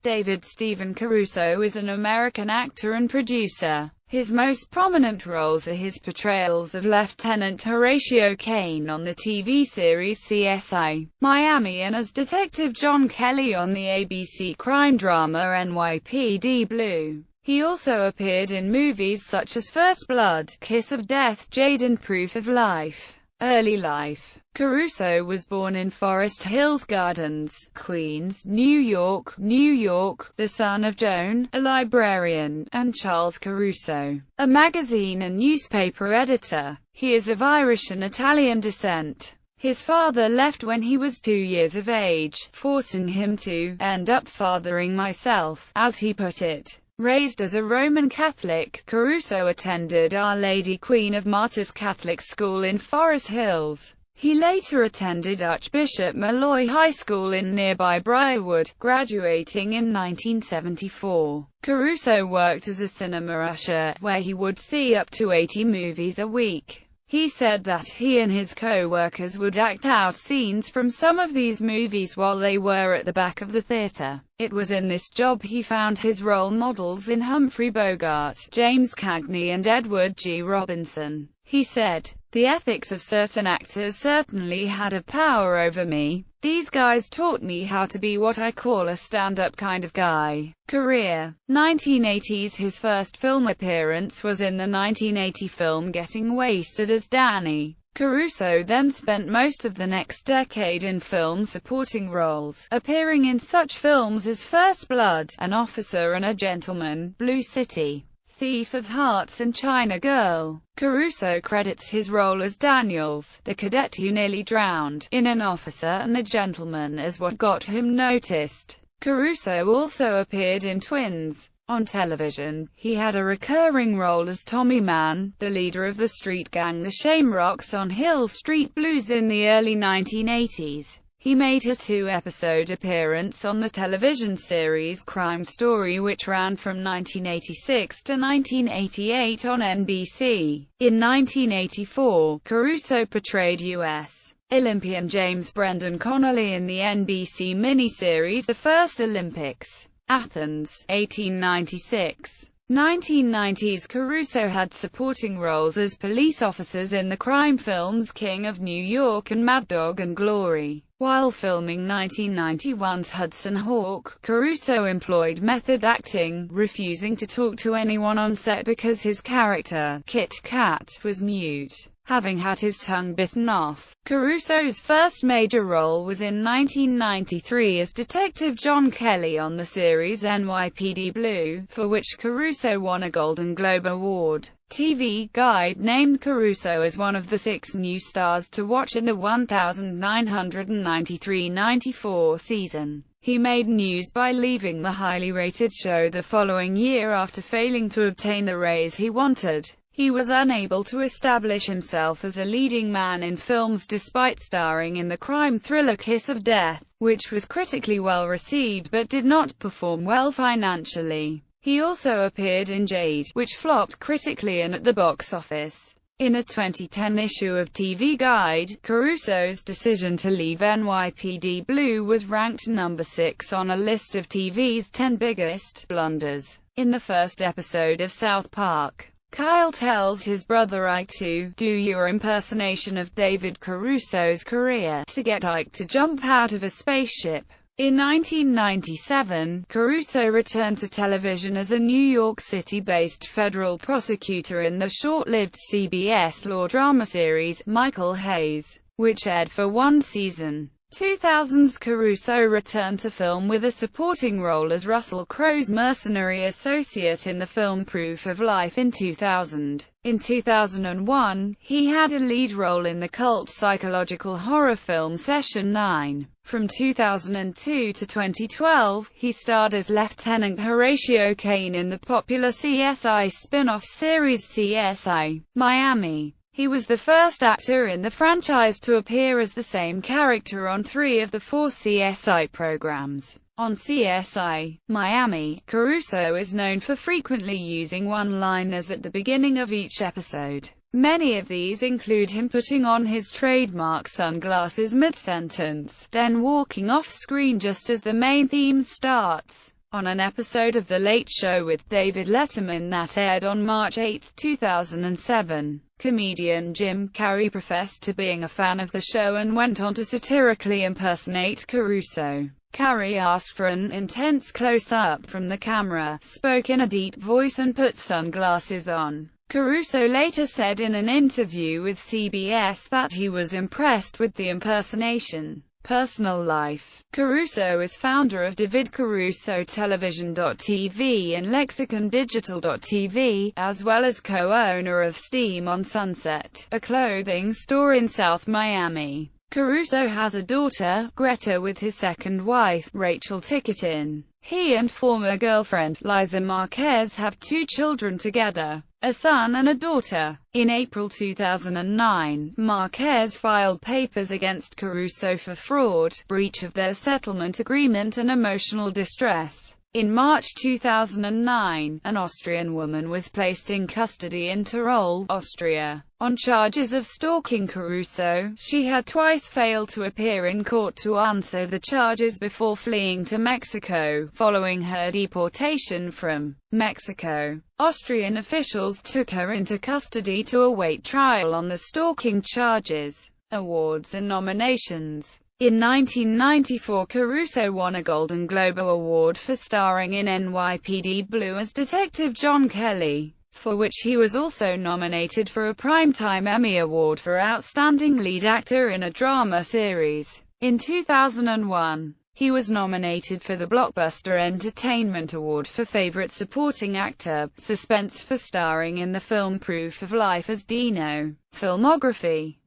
David Stephen Caruso is an American actor and producer. His most prominent roles are his portrayals of Lieutenant Horatio Kane on the TV series CSI: Miami and as Detective John Kelly on the ABC crime drama NYPD Blue. He also appeared in movies such as First Blood, Kiss of Death, Jade and Proof of Life. Early life. Caruso was born in Forest Hills Gardens, Queens, New York, the son of Joan, a librarian, and Charles Caruso, a magazine and newspaper editor. He is of Irish and Italian descent. His father left when he was 2 years of age, forcing him to end up fathering myself, as he put it. Raised as a Roman Catholic, Caruso attended Our Lady Queen of Martyrs Catholic School in Forest Hills. He later attended Archbishop Malloy High School in nearby Briarwood, graduating in 1974. Caruso worked as a cinema usher, where he would see up to 80 movies a week. He said that he and his co-workers would act out scenes from some of these movies while they were at the back of the theater. It was in this job he found his role models in Humphrey Bogart, James Cagney and Edward G. Robinson. He said, "The ethics of certain actors certainly had a power over me. These guys taught me how to be what I call a stand-up kind of guy." Career. 1980s. His first film appearance was in the 1980 film Getting Wasted as Danny. Caruso then spent most of the next decade in film supporting roles, appearing in such films as First Blood, An Officer and a Gentleman, Blue City, Thief of Hearts and China Girl. Caruso credits his role as Daniels, the cadet who nearly drowned, in An Officer and a Gentleman as what got him noticed. Caruso also appeared in Twins. On television, he had a recurring role as Tommy Mann, the leader of the street gang the Shamrocks on Hill Street Blues in the early 1980s. He made a 2-episode appearance on the television series Crime Story, which ran from 1986 to 1988 on NBC. In 1984, Caruso portrayed U.S. Olympian James Brendan Connolly in the NBC miniseries The First Olympics, Athens, 1896. 1990s. Caruso had supporting roles as police officers in the crime films King of New York and Mad Dog and Glory. While filming 1991's Hudson Hawk, Caruso employed method acting, refusing to talk to anyone on set because his character, Kit Kat, was mute, having had his tongue bitten off. Caruso's first major role was in 1993 as Detective John Kelly on the series NYPD Blue, for which Caruso won a Golden Globe Award. TV Guide named Caruso as one of the 6 new stars to watch in the 1993-94 season. He made news by leaving the highly rated show the following year after failing to obtain the raise he wanted. He was unable to establish himself as a leading man in films despite starring in the crime thriller Kiss of Death, which was critically well received but did not perform well financially. He also appeared in Jade, which flopped critically and at the box office. In a 2010 issue of TV Guide, Caruso's decision to leave NYPD Blue was ranked number 6 on a list of TV's 10 biggest blunders. In the first episode of South Park, Kyle tells his brother Ike to do your impersonation of David Caruso's career to get Ike to jump out of a spaceship. In 1997, Caruso returned to television as a New York City-based federal prosecutor in the short-lived CBS law drama series, Michael Hayes, which aired for 1 season. 2000's Caruso returned to film with a supporting role as Russell Crowe's mercenary associate in the film Proof of Life in 2000. In 2001, he had a lead role in the cult psychological horror film Session 9. From 2002 to 2012, he starred as Lieutenant Horatio Kane in the popular CSI spin-off series CSI: Miami. He was the first actor in the franchise to appear as the same character on 3 of the 4 CSI programs. On CSI: Miami, Caruso is known for frequently using one-liners at the beginning of each episode. Many of these include him putting on his trademark sunglasses mid-sentence, then walking off-screen just as the main theme starts. On an episode of The Late Show with David Letterman that aired on March 8, 2007, comedian Jim Carrey professed to being a fan of the show and went on to satirically impersonate Caruso. Carrey asked for an intense close-up from the camera, spoke in a deep voice and put sunglasses on. Caruso later said in an interview with CBS that he was impressed with the impersonation. Personal life. Caruso is founder of David Caruso Television.tv and LexiconDigital.tv, as well as co-owner of Steam on Sunset, a clothing store in South Miami. Caruso has a daughter, Greta, with his second wife, Rachel Ticketin. He and former girlfriend, Liza Marquez, have 2 children together, a son and a daughter. In April 2009, Marquez filed papers against Caruso for fraud, breach of their settlement agreement and emotional distress. In March 2009, an Austrian woman was placed in custody in Tyrol, Austria, on charges of stalking Caruso. She had twice failed to appear in court to answer the charges before fleeing to Mexico, following her deportation from Mexico. Austrian officials took her into custody to await trial on the stalking charges. Awards and nominations. In 1994, Caruso won a Golden Globe Award for starring in NYPD Blue as Detective John Kelly, for which he was also nominated for a Primetime Emmy Award for Outstanding Lead Actor in a Drama Series. In 2001, he was nominated for the Blockbuster Entertainment Award for Favorite Supporting Actor, Suspense for starring in the film Proof of Life as Dino. Filmography.